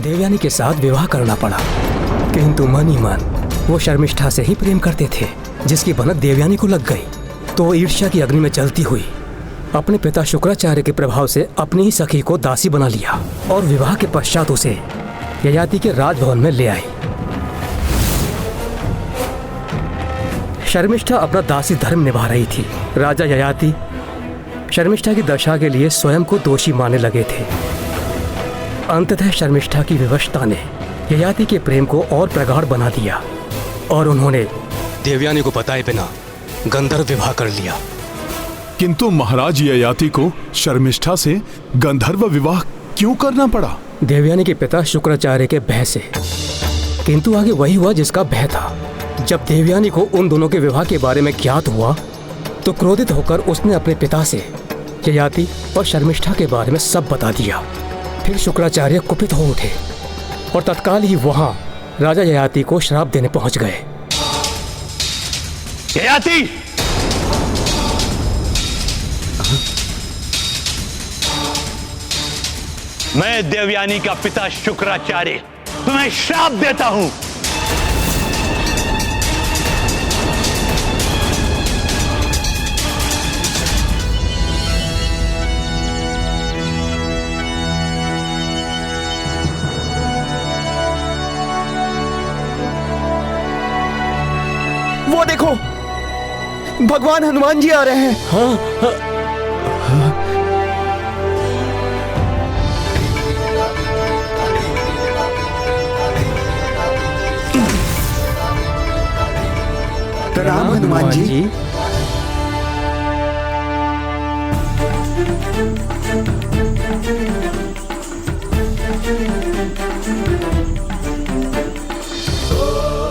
देवयानी के साथ विवाह करना पड़ा। किंतु मन ही मन वो शर्मिष्ठा से ही प्रेम करते थे, जिसकी भनक देवयानी को लग गई। तो वो ईर्ष्या की अग्नि में जलती हुई अपने पिता शुक्राचार्य के प्रभाव से अपनी ही सखी को दासी बना लिया और विवाह के पश्चात उसे ययाति के राजभवन में ले आई। शर्मिष्ठा अपना दासी धर्म निभा रही थी। राजा ययाति शर्मिष्ठा की दशा के लिए स्वयं को दोषी मानने लगे थे। अंततः शर्मिष्ठा की विवशता ने ययाति के प्रेम को और प्रगाढ़ बना दिया और उन्होंने देवयानी को बताए बिना गंधर्व विवाह कर लिया। किंतु महाराज ययाति को शर्मिष्ठा से गंधर्व विवाह क्यों करना पड़ा? देवयानी के पिता शुक्राचार्य के भय से। किंतु आगे वही हुआ जिसका भय था। जब देवयानी को उन दोनों के विवाह के बारे में ज्ञात हुआ तो क्रोधित होकर उसने अपने पिता से ययाति और शर्मिष्ठा के बारे में सब बता दिया। फिर शुक्राचार्य कुपित हो उठे और तत्काल ही वहां राजा ययाति को श्राप देने पहुंच गए। ययाति, मैं देवयानी का पिता शुक्राचार्य तुम्हें श्राप देता हूं। वो देखो, भगवान हनुमान जी आ रहे हैं। प्रणाम हनुमान जी।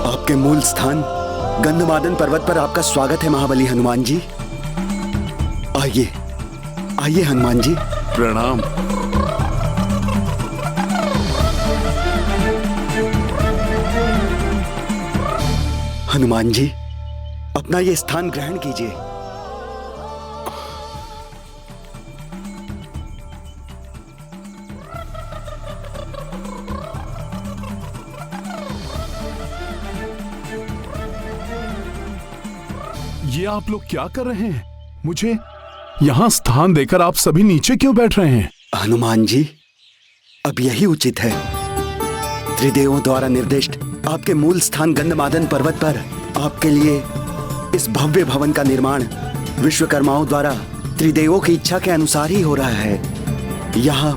आपके मूल स्थान गंधमादन पर्वत पर आपका स्वागत है महाबली हनुमान जी। आइए आइए हनुमान जी। प्रणाम। हनुमान जी, अपना ये स्थान ग्रहण कीजिए। ये आप लोग क्या कर रहे हैं? मुझे यहाँ स्थान देकर आप सभी नीचे क्यों बैठ रहे हैं? हनुमान जी, अब यही उचित है। त्रिदेवों द्वारा निर्दिष्ट आपके मूल स्थान गंधमादन पर्वत पर आपके लिए इस भव्य भवन का निर्माण विश्वकर्माओं द्वारा त्रिदेवों की इच्छा के अनुसार ही हो रहा है। यहाँ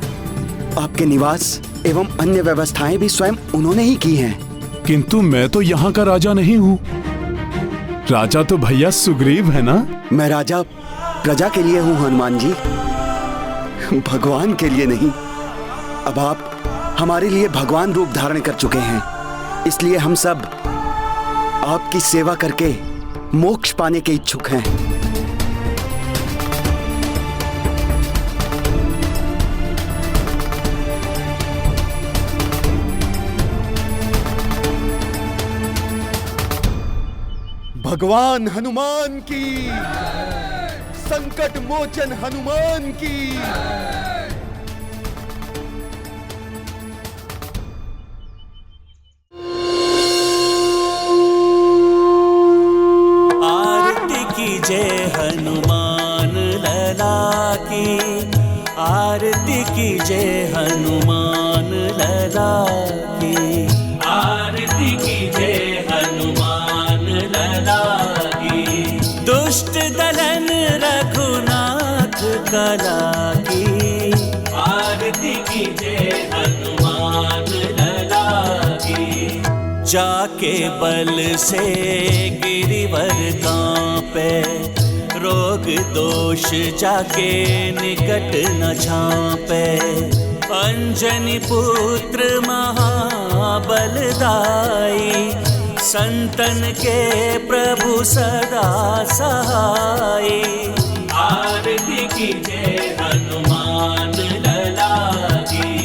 आपके निवास एवं अन्य व्यवस्थाएं भी स्वयं उन्होंने ही की हैं। किंतु मैं तो यहाँ का राजा नहीं हूँ। राजा तो भैया सुग्रीव है ना? मैं राजा प्रजा के लिए हूँ हनुमान जी, भगवान के लिए नहीं। अब आप हमारे लिए भगवान रूप धारण कर चुके हैं, इसलिए हम सब आपकी सेवा करके मोक्ष पाने के इच्छुक हैं। भगवान हनुमान की, संकट मोचन हनुमान की। आरती कीजिए हनुमान लला की, आरती कीजिए हनुमान लला की, आरती कीजिए हनुमान लला की। दुष्ट दलन रघुनाथ कला की, आरती कीजिए हनुमान लला की। जाके बल से गिरिवर कांपे, रोग दोष जाके निकट न झांपे। अंजनी पुत्र महाबलदाई, संतन के प्रभु सदा सहाय। आरती कीजिए हनुमान लला की।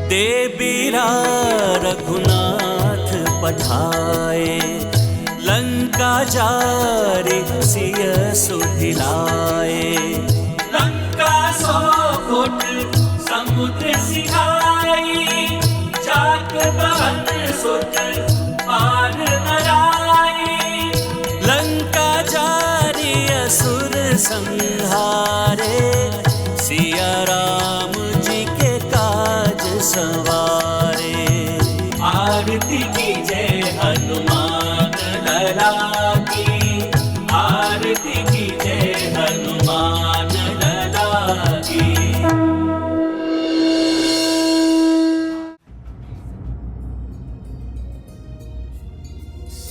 देवीरा रघुनाथ पठाए, लंका जारे सिय सुधिलाए। लंका सो फुट समुद्र सिखाई, जात बहन सुत पार न लाई। लंका जारी असुर संहारे, सिया राम जी के काज सवारे। आरती की जय हनुमान लला की, आरती की जय हनुमान लला की।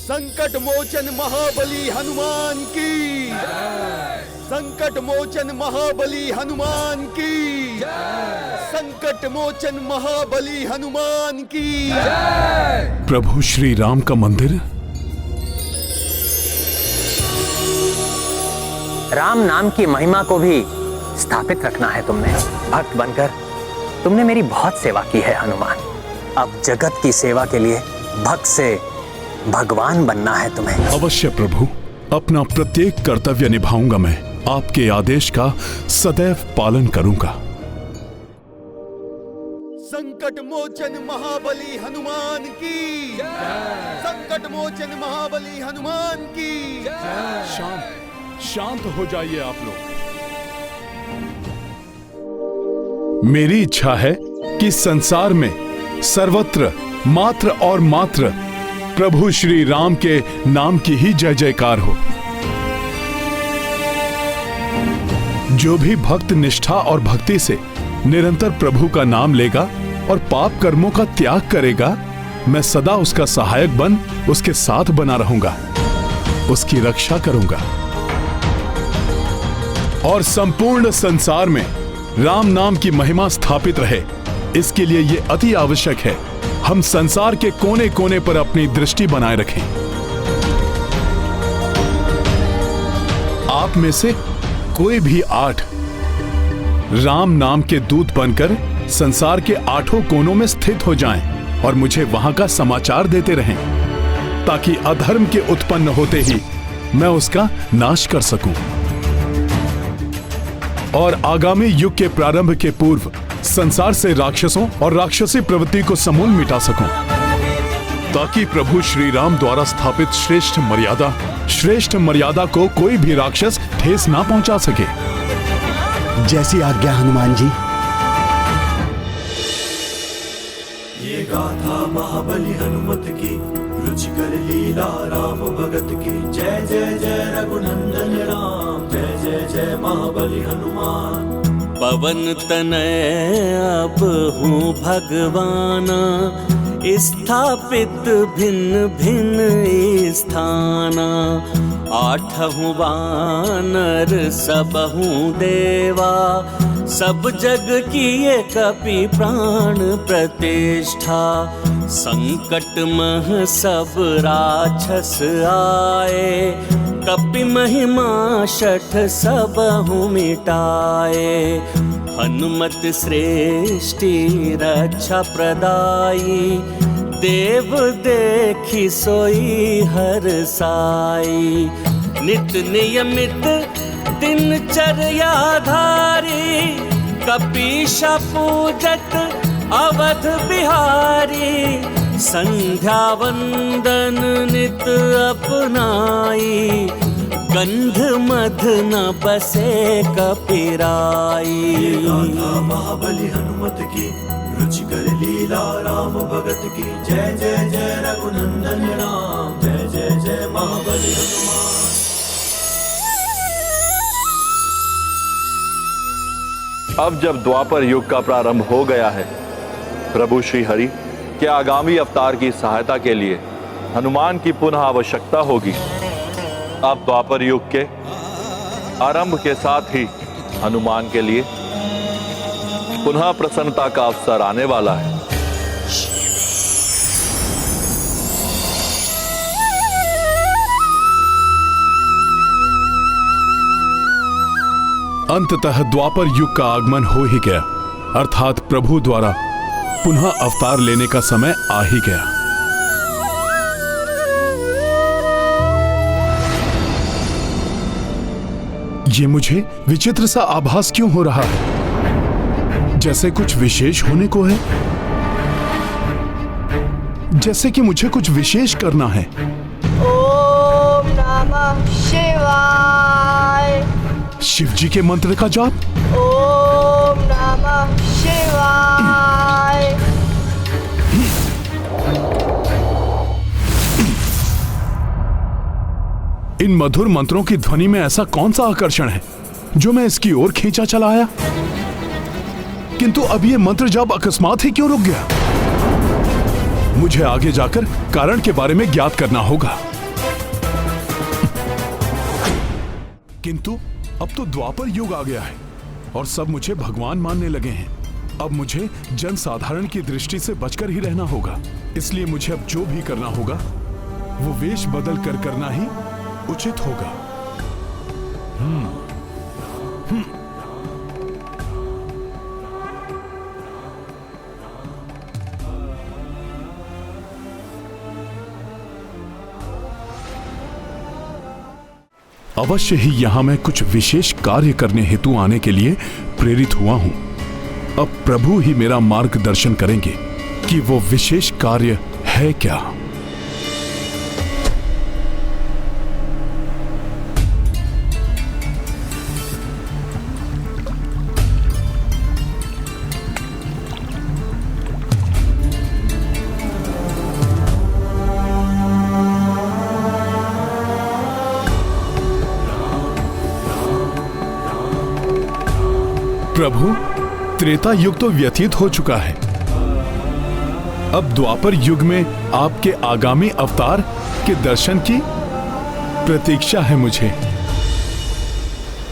संकट मोचन महाबली हनुमान की, संकट मोचन महाबली हनुमान की, संकट मोचन महाबली हनुमान की। प्रभु श्री राम का मंदिर। राम नाम की महिमा को भी स्थापित रखना है तुमने। भक्त बनकर तुमने मेरी बहुत सेवा की है हनुमान। अब जगत की सेवा के लिए भक्त से भगवान बनना है तुम्हें। अवश्य प्रभु, अपना प्रत्येक कर्तव्य निभाऊंगा। मैं आपके आदेश का सदैव पालन करूंगा। संकट मोचन महाबली हनुमान की, संकट मोचन महाबली हनुमान की। शांत हो जाइए आप लोग। मेरी इच्छा है कि संसार में सर्वत्र मात्र और मात्र प्रभु श्री राम के नाम की ही जय जयकार हो। जो भी भक्त निष्ठा और भक्ति से निरंतर प्रभु का नाम लेगा और पाप कर्मों का त्याग करेगा, मैं सदा उसका सहायक बन उसके साथ बना रहूंगा, उसकी रक्षा करूंगा। और संपूर्ण संसार में राम नाम की महिमा स्थापित रहे, इसके लिए यह अति आवश्यक है हम संसार के कोने कोने पर अपनी दृष्टि बनाए रखें। आप में से कोई भी 8 राम नाम के दूत बनकर संसार के 8 कोनों में स्थित हो जाएं और मुझे वहां का समाचार देते रहें, ताकि अधर्म के उत्पन्न होते ही मैं उसका नाश कर सकूं और आगामी युग के प्रारंभ के पूर्व संसार से राक्षसों और राक्षसी प्रवृत्ति को समूल मिटा सकूं, ताकि प्रभु श्री राम द्वारा स्थापित श्रेष्ठ मर्यादा को कोई भी राक्षस ठेस ना पहुंचा सके। जैसी आज्ञा हनुमान जी। ये गाथा महाबली हनुमत की, रुचिकर लीला राम भगत की। जय जय जय रघुनंदन राम, जय जय जय महाबली हनुमान। पवन तनय अब हूँ भगवाना, स्थापित भिन्न भिन्न स्थाना। 8 वानर सबहु देवा, सब जग किए कपि प्राण प्रतिष्ठा। संकट मह सब राक्षस आए, कपि महिमा शठ सबहु मिटाए। हनुमत श्रेष्ठी रक्षा प्रदाई, देव देखी सोई हर साई। नित नियमित दिनचर्या धारी, कपीश पूजत अवध बिहारी। संध्या वंदन नित अपनाई, गंध मध न बसे कपिराई। महाबली हनुमत की, रुचिकर लीला राम भगत की। जय जय जय रघुनंदन राम, जय जय जय महाबली हनुमान। अब जब द्वापर युग का प्रारंभ हो गया है, प्रभु श्री हरि के आगामी अवतार की सहायता के लिए हनुमान की पुनः आवश्यकता होगी। अब द्वापर युग के आरंभ के साथ ही हनुमान के लिए पुनः प्रसन्नता का अवसर आने वाला है। अंततः द्वापर युग का आगमन हो ही गया, अर्थात प्रभु द्वारा पुनः अवतार लेने का समय आ ही गया। ये मुझे विचित्र सा आभास क्यों हो रहा है? जैसे कुछ विशेष होने को है, जैसे कि मुझे कुछ विशेष करना है। ओम नमः शिवाय। शिव जी के मंत्र का जाप। ओम नमः शिवाय। इन मधुर मंत्रों की ध्वनि में ऐसा कौन सा आकर्षण है जो मैं इसकी ओर खींचा चला आया? किंतु अब ये मंत्र जाप अकस्मात ही क्यों रुक गया? मुझे आगे जाकर कारण के बारे में ज्ञात करना होगा। किंतु अब तो द्वापर युग आ गया है और सब मुझे भगवान मानने लगे हैं। अब मुझे जन साधारण की दृष्टि से बचकर ही रहना होगा। इसलिए मुझे अब जो भी करना होगा वो वेश बदल कर करना ही उचित होगा। अवश्य ही यहां मैं कुछ विशेष कार्य करने हेतु आने के लिए प्रेरित हुआ हूं। अब प्रभु ही मेरा मार्गदर्शन करेंगे कि वो विशेष कार्य है क्या। प्रभु, त्रेता युग तो व्यतीत हो चुका है। अब द्वापर युग में आपके आगामी अवतार के दर्शन की प्रतीक्षा है मुझे।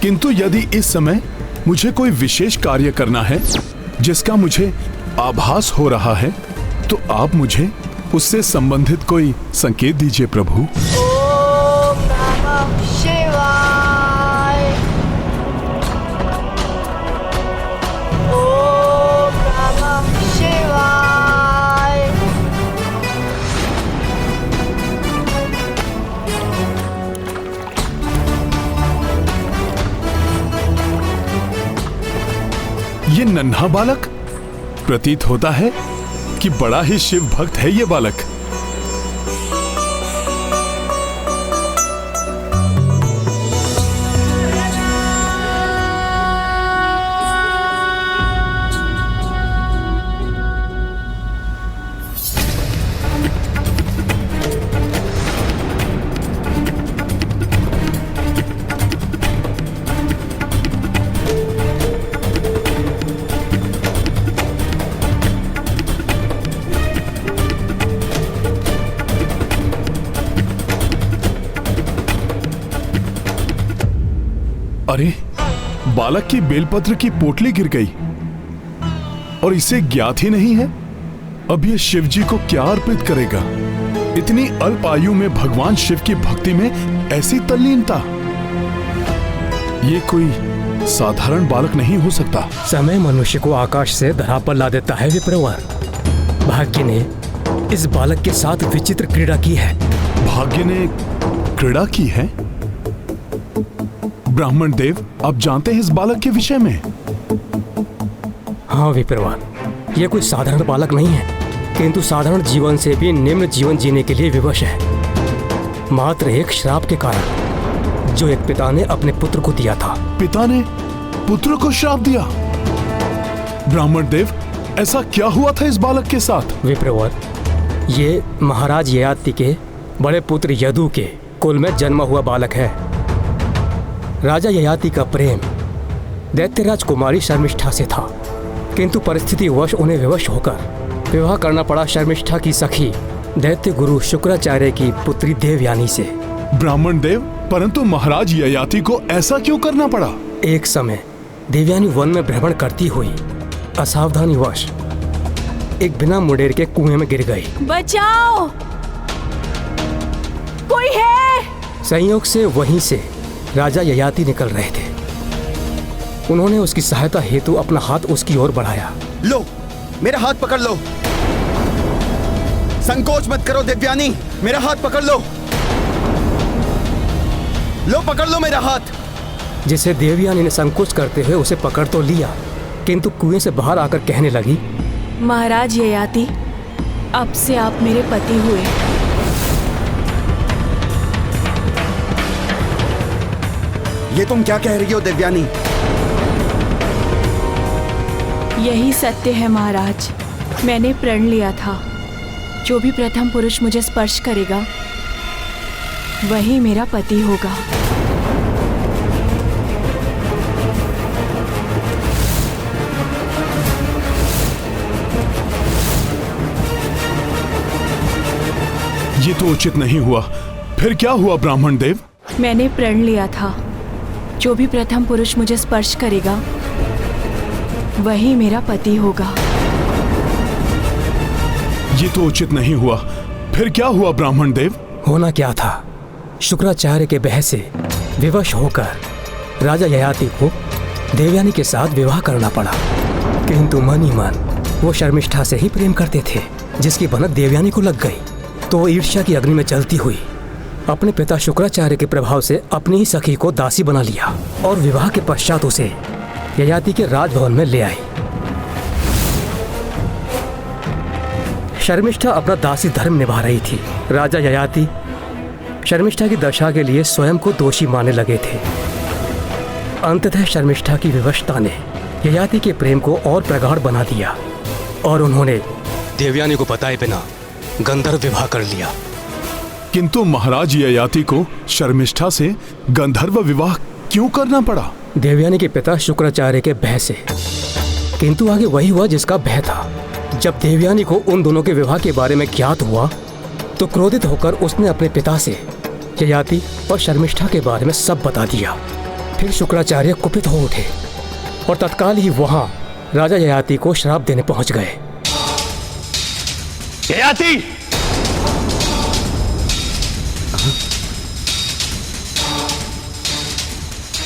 किंतु यदि इस समय मुझे कोई विशेष कार्य करना है जिसका मुझे आभास हो रहा है, तो आप मुझे उससे संबंधित कोई संकेत दीजिए प्रभु। ओम नमः शिवाय। ओम नमः शिवाय। ये नन्हा बालक प्रतीत होता है कि बड़ा ही शिव भक्त है ये बालक। अरे, बालक की बेलपत्र की पोटली गिर गई और इसे ज्ञात ही नहीं है अब ये शिव जी को क्या अर्पित करेगा। इतनी अल्प आयु में भगवान शिव की भक्ति में ऐसी तल्लीनता, ये कोई साधारण बालक नहीं हो सकता। समय मनुष्य को आकाश से धरा पर ला देता है विप्रवर। भाग्य ने इस बालक के साथ विचित्र क्रीड़ा की है। भाग्य ने क्रीड़ा की है? ब्राह्मण देव, आप जानते हैं इस बालक के विषय में? हाँ विप्रवर, यह कोई साधारण बालक नहीं है, किंतु साधारण जीवन से भी निम्न जीवन जीने के लिए विवश है। मात्र एक श्राप के कारण जो एक पिता ने अपने पुत्र को दिया था। पिता ने पुत्र को श्राप दिया? ब्राह्मण देव, ऐसा क्या हुआ था इस बालक के साथ? विप्रवर, ये महाराज ययाति के बड़े पुत्र यदु के कुल में जन्मा हुआ बालक है। राजा ययाति का प्रेम दैत्यराज कुमारी शर्मिष्ठा से था, किंतु परिस्थितिवश उन्हें विवश होकर विवाह करना पड़ा शर्मिष्ठा की सखी दैत्य गुरु शुक्राचार्य की पुत्री देवयानी से। ब्राह्मण देव, परंतु महाराज ययाति को ऐसा क्यों करना पड़ा? एक समय देवयानी वन में भ्रमण करती हुई असावधानीवश एक बिना मुंडेर के कुएं में गिर गई। बचाओ, कोई है? संयोग से वहीं से राजा ययाति निकल रहे थे। उन्होंने उसकी सहायता हेतु अपना हाथ उसकी ओर बढ़ाया। लो, मेरा हाथ पकड़ लो। संकोच मत करो देवयानी, मेरा हाथ पकड़ लो। लो, पकड़ लो मेरा हाथ। जिसे देवयानी ने संकोच करते हुए उसे पकड़ तो लिया, किंतु कुएं से बाहर आकर कहने लगी, महाराज ययाति, अब से आप मेरे पति हुए। ये तुम क्या कह रही हो देवयानी? यही सत्य है महाराज। मैंने प्रण लिया था, जो भी प्रथम पुरुष मुझे स्पर्श करेगा वही मेरा पति होगा। ये तो उचित नहीं हुआ। फिर क्या हुआ ब्राह्मण देव? मैंने प्रण लिया था, जो भी प्रथम पुरुष मुझे स्पर्श करेगा वही मेरा पति होगा। ये तो उचित नहीं हुआ। फिर क्या हुआ ब्राह्मण देव? होना क्या था, शुक्राचार्य के बहस से विवश होकर राजा ययाति को देवयानी के साथ विवाह करना पड़ा। किंतु मन ही मन वो शर्मिष्ठा से ही प्रेम करते थे, जिसकी भनक देवयानी को लग गई। तो वो ईर्ष्या की अग्नि में जलती हुई अपने पिता शुक्राचार्य के प्रभाव से अपनी ही सखी को दासी बना लिया और विवाह के पश्चात उसे ययाति के राजभवन में ले आई। शर्मिष्ठा अपना दासी धर्म निभा रही थी। राजा ययाति शर्मिष्ठा की दशा के लिए स्वयं को दोषी मानने लगे थे। अंततः शर्मिष्ठा की विवशता ने ययाति के प्रेम को और प्रगाढ़ बना दिया और उन्होंने देवयानी को बताए बिना गंधर्व विवाह कर लिया। किंतु महाराज ययाति को शर्मिष्ठा से गंधर्व विवाह क्यों करना पड़ा? देवयानी के पिता शुक्राचार्य के भय से। किंतु आगे वही हुआ जिसका भय था। जब देवयानी को उन दोनों के विवाह के बारे में ज्ञात हुआ तो क्रोधित होकर उसने अपने पिता से ययाति और शर्मिष्ठा के बारे में सब बता दिया। फिर शुक्राचार्य कुपित हो उठे और तत्काल ही वहां राजा ययाति को श्राप देने पहुंच गए। ययाति,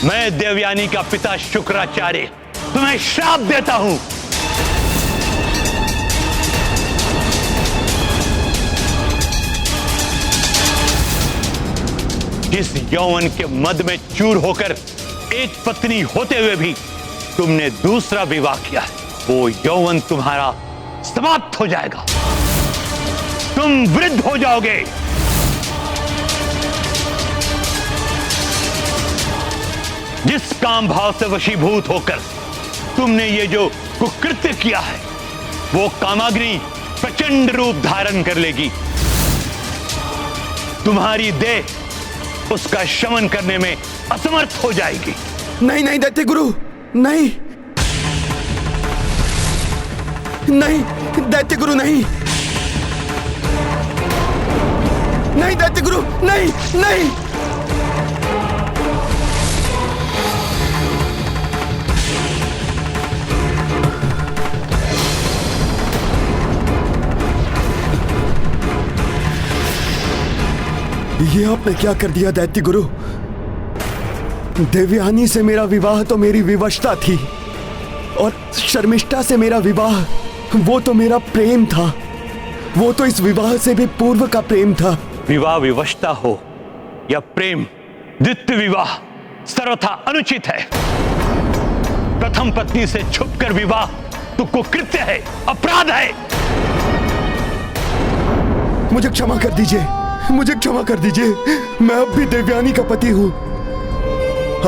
मैं देवयानी का पिता शुक्राचार्य तुम्हें श्राप देता हूं। जिस यौवन के मद में चूर होकर एक पत्नी होते हुए भी तुमने दूसरा विवाह किया है, वो यौवन तुम्हारा समाप्त हो जाएगा। तुम वृद्ध हो जाओगे। जिस काम भाव से वशीभूत होकर तुमने ये जो कुकृत्य किया है, वो कामाग्नि प्रचंड रूप धारण कर लेगी। तुम्हारी देह उसका शमन करने में असमर्थ हो जाएगी। नहीं नहीं दैत्य गुरु, नहीं नहीं दैत्य गुरु, नहीं नहीं दैत्य गुरु, नहीं नहीं। ये आपने क्या कर दिया दैत्य गुरु? देवयानी से मेरा विवाह तो मेरी विवशता थी और शर्मिष्ठा से मेरा विवाह वो तो मेरा प्रेम था। वो तो इस विवाह से भी पूर्व का प्रेम था। विवाह विवशता हो या प्रेम, द्वितीय विवाह सर्वथा अनुचित है। प्रथम पत्नी से छुपकर विवाह तो कुकृत्य है, अपराध है। मुझे क्षमा कर दीजिए, मुझे क्षमा कर दीजिए। मैं अब भी देवयानी का पति हूं।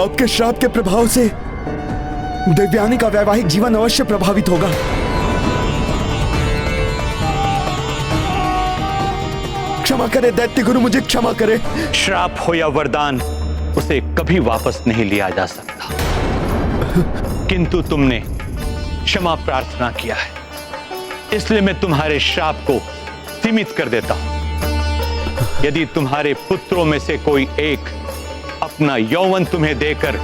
आपके श्राप के प्रभाव से देवयानी का वैवाहिक जीवन अवश्य प्रभावित होगा। क्षमा करे दैत्य गुरु, मुझे क्षमा करे। श्राप हो या वरदान, उसे कभी वापस नहीं लिया जा सकता। किंतु तुमने क्षमा प्रार्थना किया है, इसलिए मैं तुम्हारे श्राप को सीमित कर देता हूं। यदि तुम्हारे पुत्रों में से कोई एक अपना यौवन तुम्हें देकर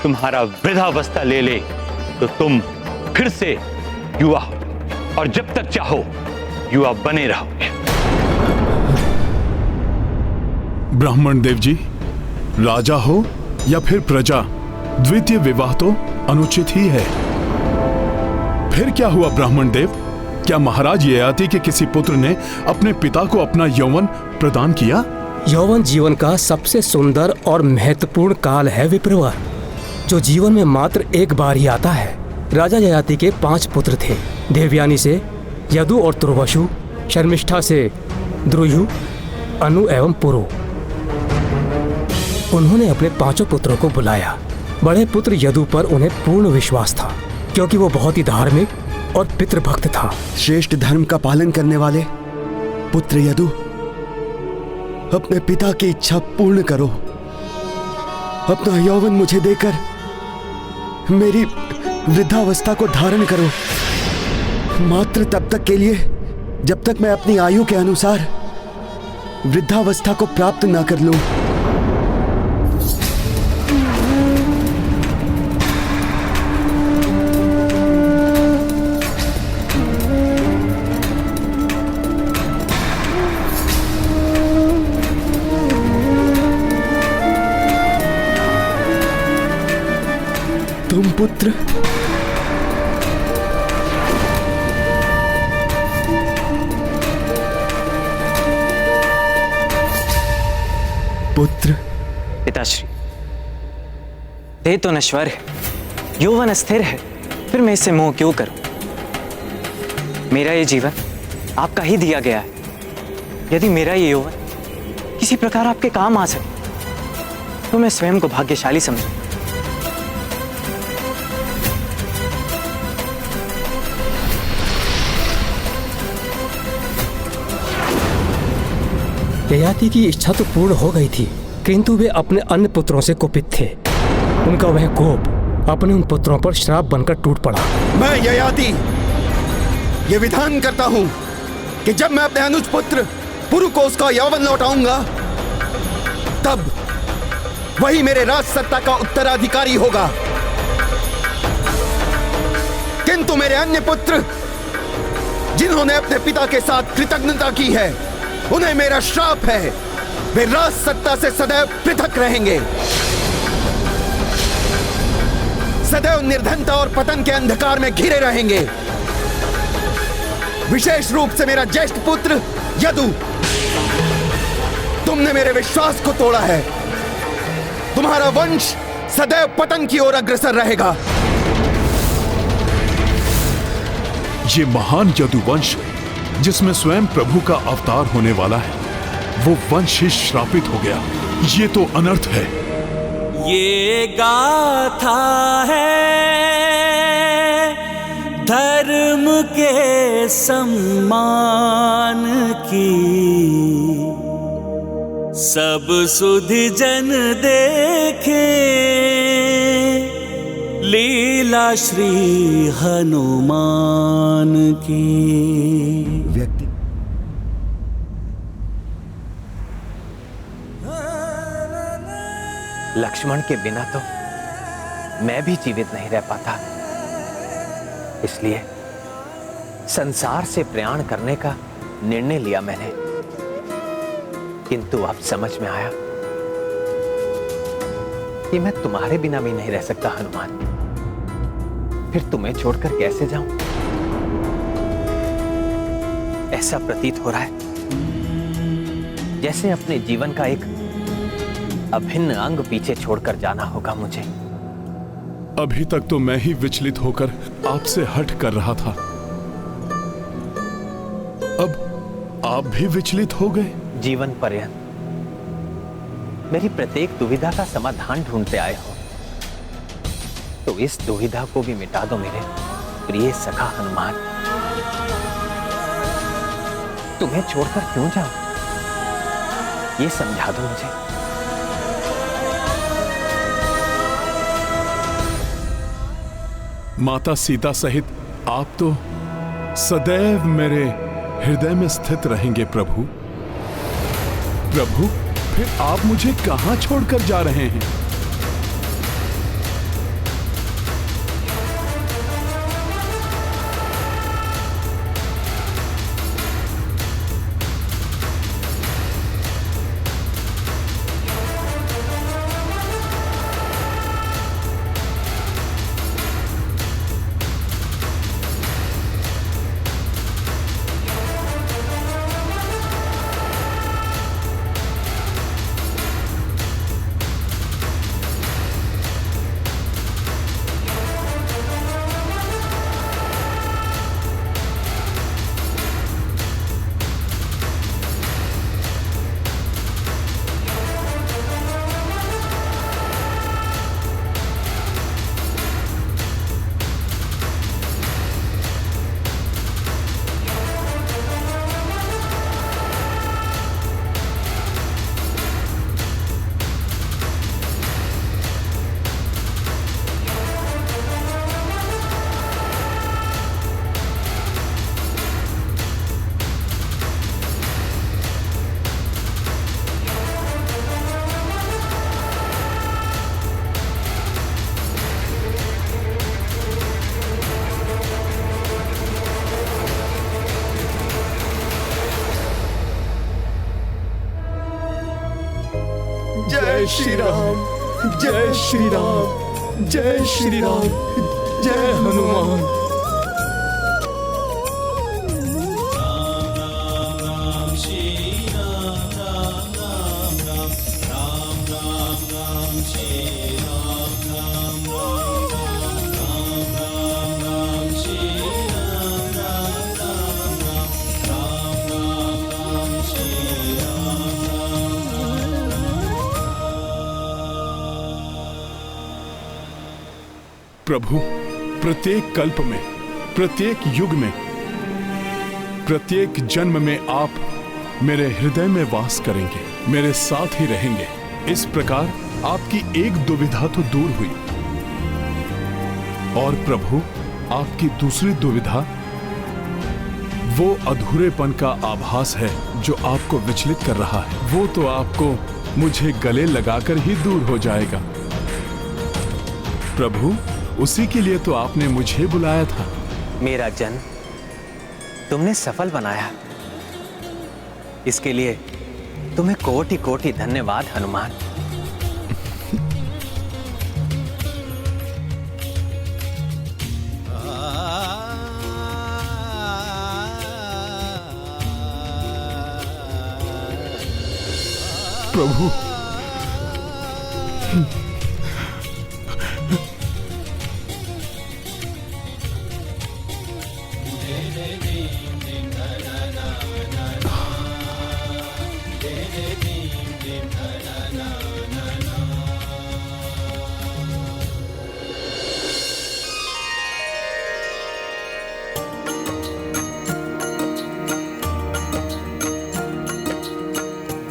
तुम्हारा वृद्धावस्था ले ले, तो तुम फिर से युवा हो और जब तक चाहो युवा बने रहोगे। ब्राह्मण देव जी, राजा हो या फिर प्रजा, द्वितीय विवाह तो अनुचित ही है। फिर क्या हुआ ब्राह्मण देव? क्या महाराज ययाति के किसी पुत्र ने अपने पिता को अपना यौवन प्रदान किया? यौवन जीवन का सबसे सुंदर और महत्वपूर्ण काल है विप्रवर, जो जीवन में मात्र एक बार ही आता है। राजा ययाति के 5 पुत्र थे, देवयानी से यदु और तुर्वशु, शर्मिष्ठा से द्रुयु, अनु एवं पुरु। उन्होंने अपने 5 पुत्रों को बुलाया। बड़े पुत्र यदु पर उन्हें पूर्ण विश्वास था, क्योंकि वो बहुत ही धार्मिक और पितृभक्त था। श्रेष्ठ धर्म का पालन करने वाले पुत्र यदु, अपने पिता की इच्छा पूर्ण करो। अपना यौवन मुझे देकर मेरी वृद्धावस्था को धारण करो, मात्र तब तक के लिए जब तक मैं अपनी आयु के अनुसार वृद्धावस्था को प्राप्त न कर लूं। तुम पुत्र पिताश्री, देह तो नश्वर है, यौवन स्थिर है, फिर मैं इससे मोह क्यों करूं? मेरा ये जीवन आपका ही दिया गया है। यदि मेरा ये यौवन किसी प्रकार आपके काम आ सके तो मैं स्वयं को भाग्यशाली समझूं। ययाति की इच्छा तो पूर्ण हो गई थी, किंतु वे अपने अन्य पुत्रों से कुपित थे। उनका वह कोप अपने उन पुत्रों पर श्राप बनकर टूट पड़ा। मैं ययाति ये विधान करता हूं कि जब मैं अपने अनुज पुत्र पुरु को उसका यौवन लौटाऊंगा, तब वही मेरे राज सत्ता का उत्तराधिकारी होगा। किंतु मेरे अन्य पुत्र जिन्होंने अपने पिता के साथ कृतज्ञता की है, उन्हें मेरा श्राप है, वे राज सत्ता से सदैव पृथक रहेंगे, सदैव निर्धनता और पतन के अंधकार में घिरे रहेंगे। विशेष रूप से मेरा ज्येष्ठ पुत्र यदु, तुमने मेरे विश्वास को तोड़ा है। तुम्हारा वंश सदैव पतन की ओर अग्रसर रहेगा। ये महान यदुवंश जिसमें स्वयं प्रभु का अवतार होने वाला है, वो वंश ही श्रापित हो गया। ये तो अनर्थ है। ये गाथा है धर्म के सम्मान की, सब सुधि जन देखे लीला श्री हनुमान की। व्यक्ति लक्ष्मण के बिना तो मैं भी जीवित नहीं रह पाता, इसलिए संसार से प्रयाण करने का निर्णय लिया मैंने। किंतु अब समझ में आया कि मैं तुम्हारे बिना भी नहीं रह सकता हनुमान। फिर तुम्हें छोड़कर कैसे जाऊं? ऐसा प्रतीत हो रहा है जैसे अपने जीवन का एक अभिन्न अंग पीछे छोड़कर जाना होगा मुझे। अभी तक तो मैं ही विचलित होकर आपसे हट कर रहा था, अब आप भी विचलित हो गए। जीवन पर्यंत मेरी प्रत्येक दुविधा का समाधान ढूंढते आए हो, तो इस दुविधा को भी मिटा दो मेरे प्रिय सखा हनुमान। तुम्हें छोड़कर क्यों जाऊं, ये समझा दो मुझे। माता सीता सहित आप तो सदैव मेरे हृदय में स्थित रहेंगे प्रभु। प्रभु, फिर आप मुझे कहां छोड़कर जा रहे हैं? जय श्री राम, जय श्री राम, जय श्री राम, जय हनुमान। प्रभु, प्रत्येक कल्प में, प्रत्येक युग में, प्रत्येक जन्म में आप मेरे हृदय में वास करेंगे, मेरे साथ ही रहेंगे। इस प्रकार आपकी एक दुविधा तो दूर हुई, और प्रभु आपकी दूसरी दुविधा वो अधूरेपन का आभास है जो आपको विचलित कर रहा है। वो तो आपको मुझे गले लगाकर ही दूर हो जाएगा। प्रभु, उसी के लिए तो आपने मुझे बुलाया था। मेरा जन्म तुमने सफल बनाया, इसके लिए तुम्हें कोटि कोटि धन्यवाद हनुमान। प्रभु,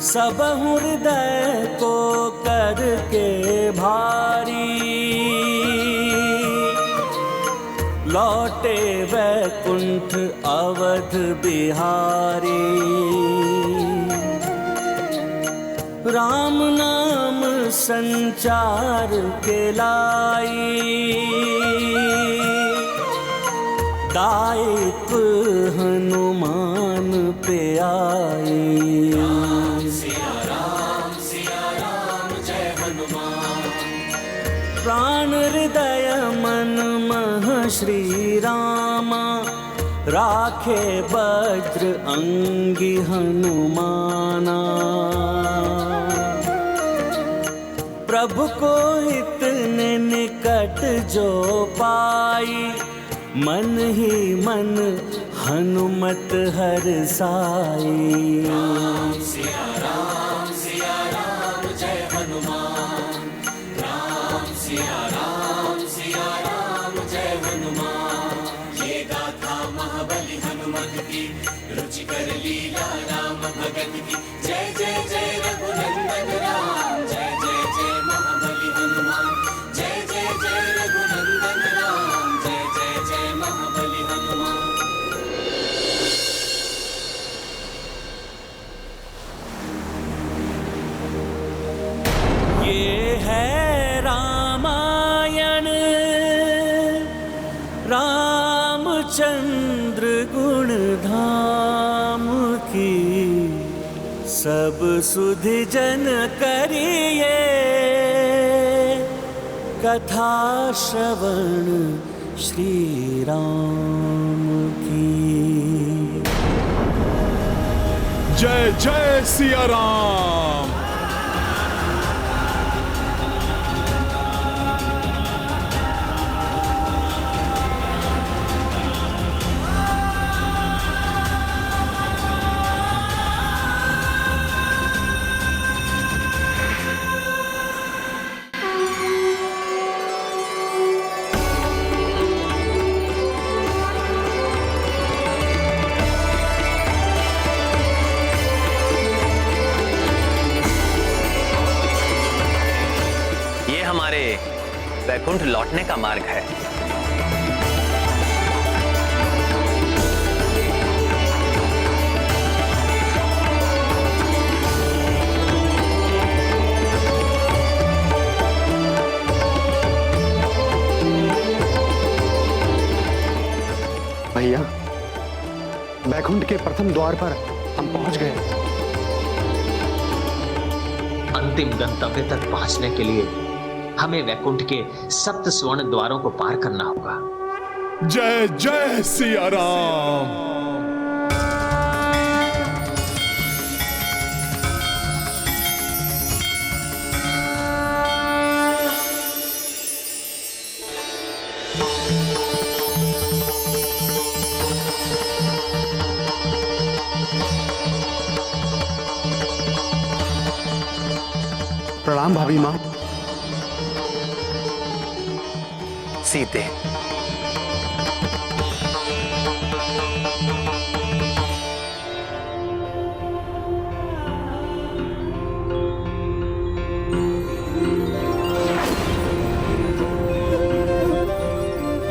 सब हृदय को करके भारी, लौटे वैकुंठ अवध बिहारी। राम नाम संचार के लाई, दायित्व हनुमान पे आई। प्राण हृदय मन मह श्री रामा, राखे वज्र अंगी हनुमाना। प्रभु को इतने निकट जो पाई, मन ही मन हनुमत हरसाई। राम सिया राम जय हनुमान, राम सिया राम जय हनुमान। ये गाथा महाबली हनुमत की, रुचि कर लीला राम भगत की। जय जय जय रघुनंदन राम, जय जय जय महाबली हनुमान। जय जय जय रघुनंदन राम, जय जय जय महाबली हनुमान। ये है रामायण, रामचंद्र गुण धाम की। सब सुधि जन करिए, कथा श्रवण श्री राम की। जय जय सिया राम। वैकुंठ लौटने का मार्ग है। भैया, वैकुंठ के प्रथम द्वार पर हम पहुंच गए। अंतिम अंतिम गंतव्य तक पहुंचने के लिए हमें वैकुंठ के 7 स्वर्ण द्वारों को पार करना होगा। जय जय सिया राम। प्रणाम भाभी माँ। सीते,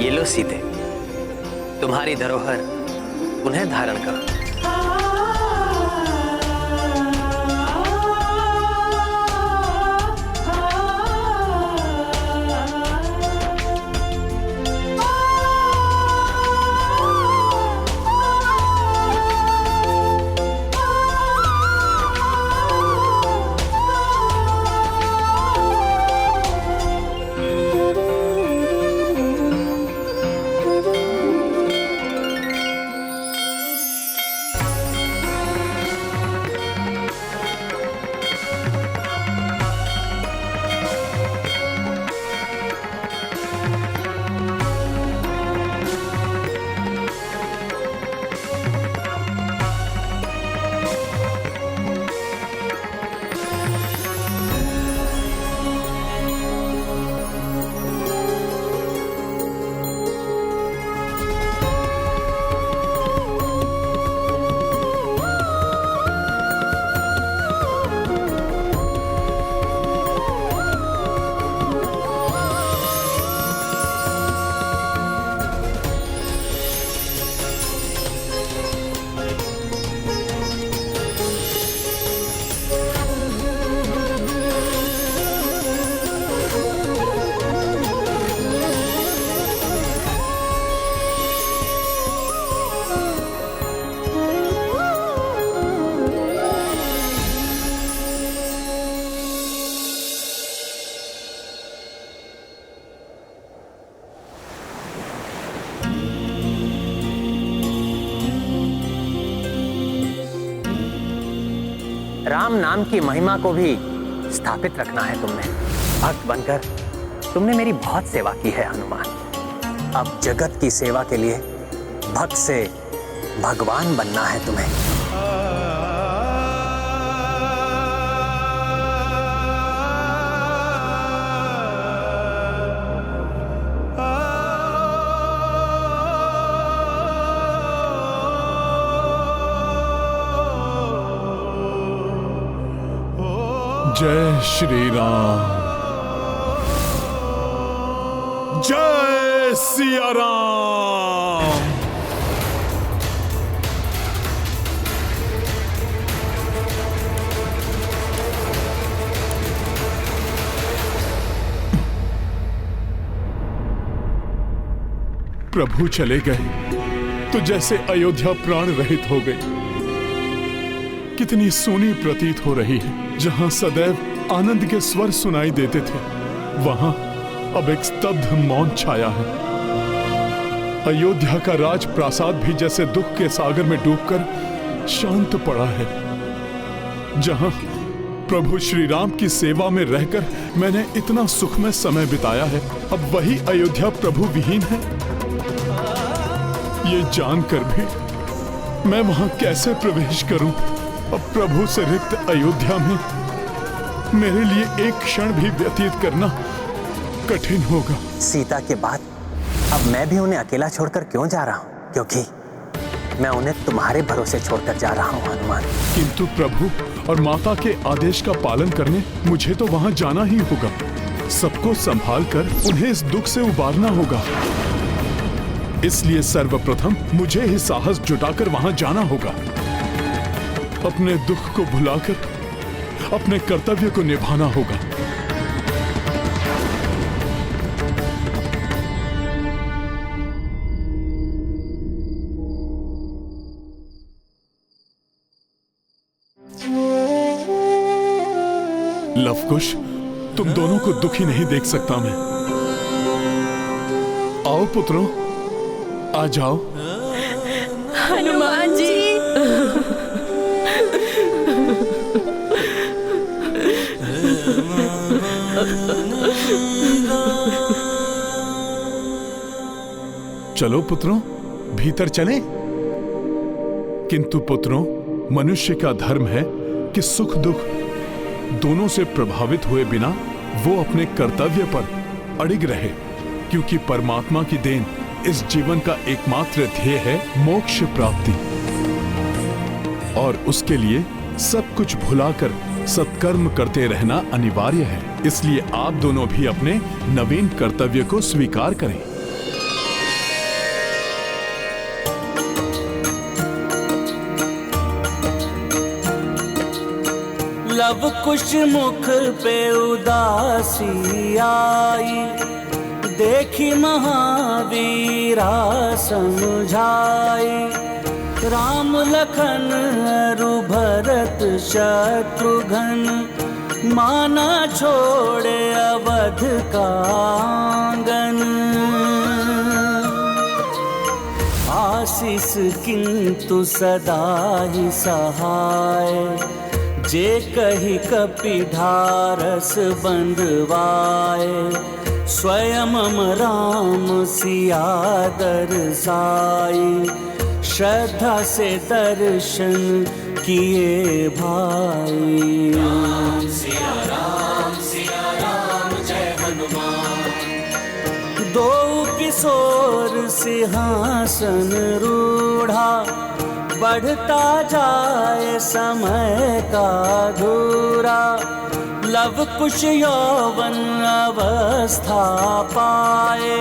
ये लो सीते, तुम्हारी धरोहर उन्हें धारण करो। राम नाम की महिमा को भी स्थापित रखना है तुमने। भक्त बनकर तुमने मेरी बहुत सेवा की है हनुमान। अब जगत की सेवा के लिए भक्त से भगवान बनना है तुम्हें। जय श्री राम। जय सिया राम। प्रभु चले गए तो जैसे अयोध्या प्राण रहित हो गई। कितनी सूनी प्रतीत हो रही है। जहां सदैव आनंद के स्वर सुनाई देते थे, वहां अब एक स्तब्ध मौन छाया है। अयोध्या का राज प्रासाद भी जैसे दुख के सागर में डूबकर शांत पड़ा है। जहां प्रभु श्री राम की सेवा में रहकर मैंने इतना सुखमय समय बिताया है, अब वही अयोध्या प्रभु विहीन है। ये जानकर भी मैं वहां कैसे प्रवेश करूं? अब प्रभु से रिक्त अयोध्या में मेरे लिए एक क्षण भी व्यतीत करना कठिन होगा। सीता के बाद अब मैं भी उन्हें अकेला छोड़कर क्यों जा रहा हूं? क्योंकि मैं उन्हें तुम्हारे भरोसे छोड़कर जा रहा हूं हनुमान। किंतु प्रभु और माता के आदेश का पालन करने मुझे तो वहां जाना ही होगा। सबको संभाल कर उन्हें इस दुख से उबारना होगा। इसलिए सर्वप्रथम मुझे ही साहस जुटाकर वहां जाना होगा। अपने दुख को भुलाकर अपने कर्तव्य को निभाना होगा। लवकुश, तुम दोनों को दुखी नहीं देख सकता मैं। आओ पुत्रों, आ जाओ। हनुमान जी। चलो पुत्रों, भीतर चलें। किंतु पुत्रों, मनुष्य का धर्म है कि सुख दुख दोनों से प्रभावित हुए बिना वो अपने कर्तव्य पर अड़िग रहे, क्योंकि परमात्मा की देन इस जीवन का एकमात्र ध्येय है मोक्ष प्राप्ति, और उसके लिए सब कुछ भुलाकर सत्कर्म करते रहना अनिवार्य है। इसलिए आप दोनों भी अपने नवीन कर्तव्य को स्वीकार करें। लव कुश मुख पे उदासी आई, देखी महावीरा समझाई। राम लखन अरु भरत शत्रुघ्न, माना छोड़े अवध का आंगन। आशीष किंतु सदा ही सहाय, जे कही कपिढारस बंधवाए। स्वयं राम सिया दरसाई, श्रद्धा से दर्शन किए भाई। राम सिया राम जय हनुमान। दो किशोर सिंहासन रूढ़ा, बढ़ता जाए समय का धूरा। लव कुश यौवन अवस्था पाए,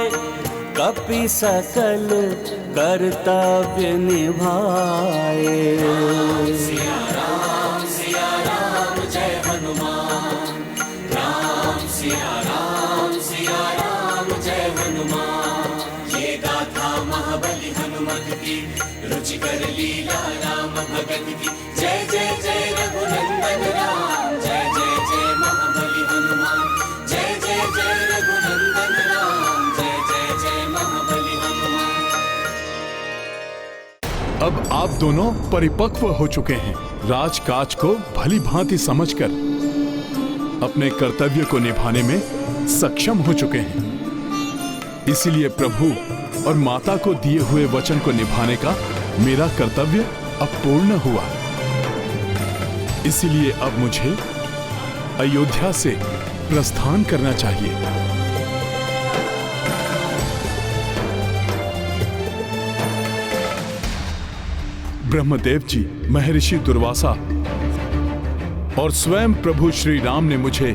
कपि सकल कर्तव्य निभाए। सिया राम जय हनुमान। राम सिया राम जय हनुमान। ये गाथा महाबली हनुमत की, रुचिकर लीला राम भगत की। जय जय जय रघुनंदन राम, जय जय जय महाबली हनुमान। जय जय जय रघुनंदन राम, जय जय जय महाबली हनुमान। अब आप दोनों परिपक्व हो चुके हैं, राजकाज को भली भांति समझकर अपने कर्तव्य को निभाने में सक्षम हो चुके हैं। इसीलिए प्रभु और माता को दिए हुए वचन को निभाने का मेरा कर्तव्य अब पूर्ण हुआ। इसीलिए अब मुझे अयोध्या से प्रस्थान करना चाहिए। ब्रह्मदेव जी, महर्षि दुर्वासा और स्वयं प्रभु श्री राम ने मुझे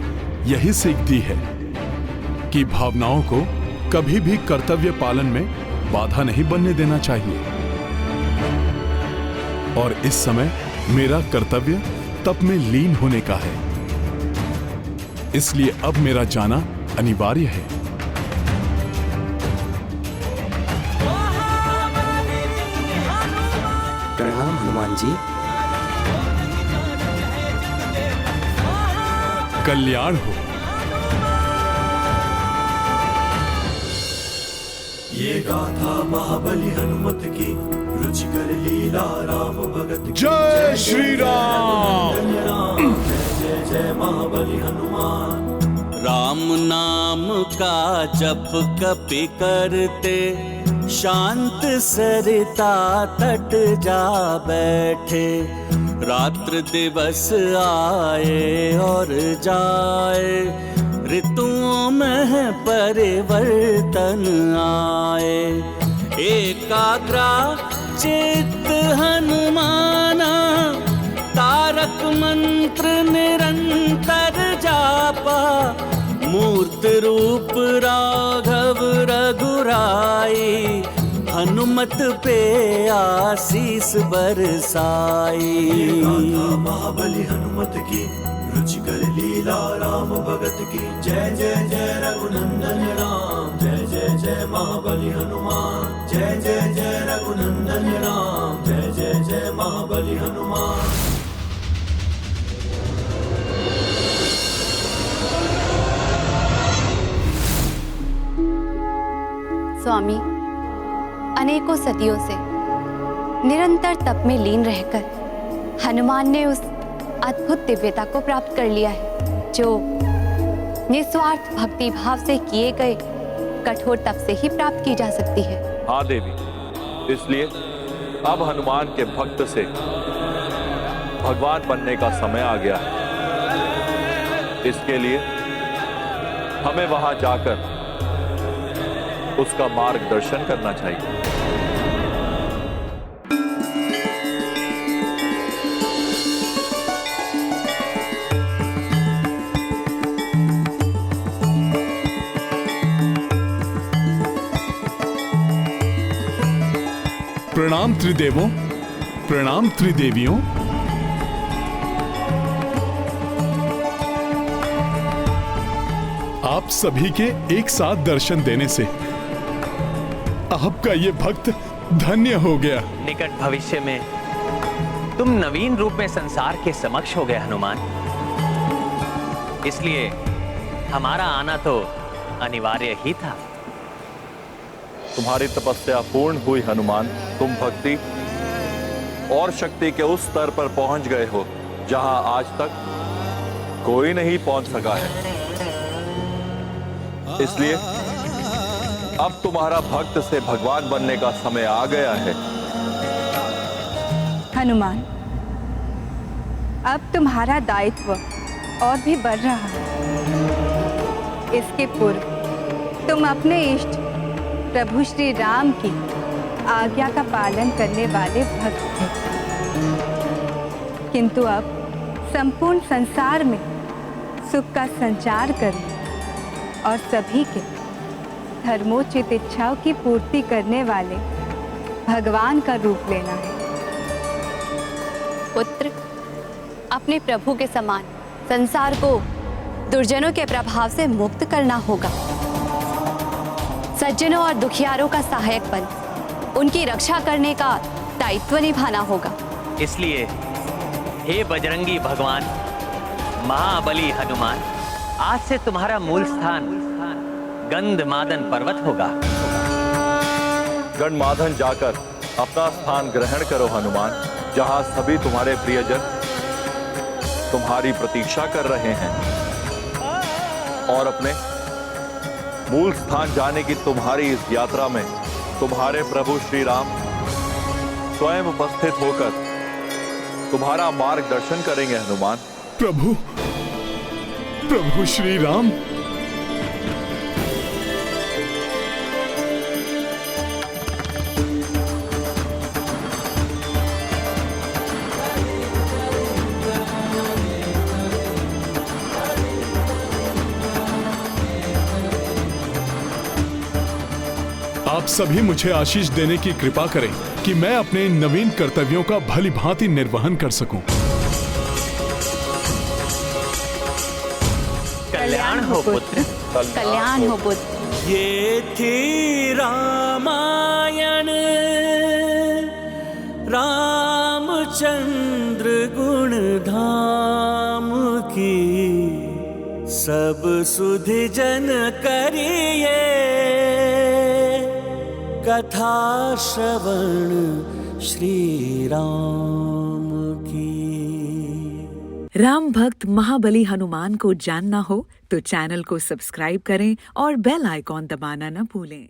यही सीख दी है कि भावनाओं को कभी भी कर्तव्य पालन में बाधा नहीं बनने देना चाहिए। और इस समय मेरा कर्तव्य तप में लीन होने का है, इसलिए अब मेरा जाना अनिवार्य है। प्रणाम हनुमान जी। कल्याण हो। ये गाथा महाबली हनुमत की, रुचिकर लीला राम भगत की। जय श्री राम। जय जय जय महाबली हनुमान। राम नाम का जप कपि करते, शांत सरिता तट जा बैठे। रात्र दिवस आए और जाए, ऋतुओं में परिवर्तन आए। एकाग्रा चित्त हनुमाना, तारक मंत्र निरंतर जापा। मूर्त रूप राघव रघुराई, हनुमत पे आशीष बरसाई। महाबली हनुमत की, रुचिकर लीला राम भगत की। जय जय जय रघुनंदन राम, जय जय जय महाबली हनुमान। जय जय जय रघुनंदन राम, जय जय जय महाबली हनुमान। स्वामी अनेकों सदियों से निरंतर तप में लीन रहकर हनुमान ने उस अद्भुत दिव्यता को प्राप्त कर लिया है जो निस्वार्थ भक्ति भाव से किए गए कठोर तप से ही प्राप्त की जा सकती है। हाँ देवी, इसलिए अब हनुमान के भक्त से भगवान बनने का समय आ गया है। इसके लिए हमें वहां जाकर उसका मार्गदर्शन करना चाहिए। प्रणाम त्रिदेवों, प्रणाम त्रिदेवियों। आप सभी के एक साथ दर्शन देने से आपका ये भक्त धन्य हो गया। निकट भविष्य में तुम नवीन रूप में संसार के समक्ष हो गए हनुमान, इसलिए हमारा आना तो अनिवार्य ही था। तुम्हारी तपस्या पूर्ण हुई हनुमान। तुम भक्ति और शक्ति के उस स्तर पर पहुंच गए हो जहां आज तक कोई नहीं पहुंच सका है। इसलिए अब तुम्हारा भक्त से भगवान बनने का समय आ गया है। हनुमान, अब तुम्हारा दायित्व और भी बढ़ रहा है। इसके पूर्व तुम अपने इष्ट प्रभु श्री राम की आज्ञा का पालन करने वाले भक्त थे, किंतु अब संपूर्ण संसार में सुख का संचार करने और सभी के धर्मोचित इच्छाओं की पूर्ति करने वाले भगवान का रूप लेना है। पुत्र, अपने प्रभु के समान संसार को दुर्जनों के प्रभाव से मुक्त करना होगा। सज्जनों और दुखियारों का सहायक बन उनकी रक्षा करने का दायित्व निभाना होगा। इसलिए हे बजरंगी भगवान महाबली हनुमान, आज से तुम्हारा मूल स्थान गंधमादन पर्वत होगा। गंधमादन जाकर अपना स्थान ग्रहण करो हनुमान, जहां सभी तुम्हारे प्रियजन तुम्हारी प्रतीक्षा कर रहे हैं और अपने मूल स्थान जाने की तुम्हारी इस यात्रा में तुम्हारे प्रभु श्री राम स्वयं उपस्थित होकर तुम्हारा मार्गदर्शन करेंगे हनुमान। प्रभु श्री राम। आप सभी मुझे आशीष देने की कृपा करें कि मैं अपने इन नवीन कर्तव्यों का भली भांति निर्वहन कर सकूं। कल्याण हो पुत्र, कल्याण हो पुत्र। ये थी रामायण रामचंद्र गुण धाम की, सब सुधि जन करिए कथा श्रवण श्री राम की। राम भक्त महाबली हनुमान को जानना हो तो चैनल को सब्सक्राइब करें और बेल आइकॉन दबाना न भूलें।